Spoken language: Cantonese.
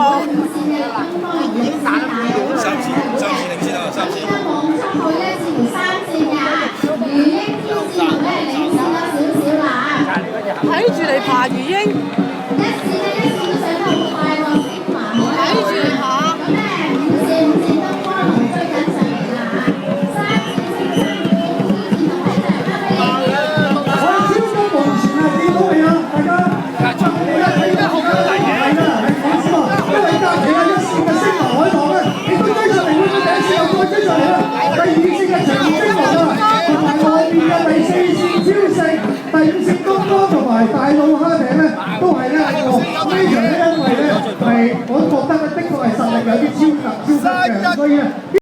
領先啊，3線。望出去咧，似乎3線㗎。魚鷹天使龍咧領先咗少少啦。睇住嚟爬魚鷹。一線都上得好快喎，升華好啦。睇住嚟爬。咁咧5線燈光龍追緊上嚟啦嚇。3線升到3線，天使龍咧就係啱啱我超級王前係見到未啊？大家你而家睇到好緊係啦，你放心啊，因為隔離啊1線嘅星河海浪咧，亦都追上嚟，會唔會第1線又再追上嚟啦？第2線嘅長星河啊，同埋外面嘅第4線超勝、第5線金剛同埋大路蝦餅咧，都係咧一個非常咧，因為咧係我覺得咧的確係實力有啲超級嘅，所以咧。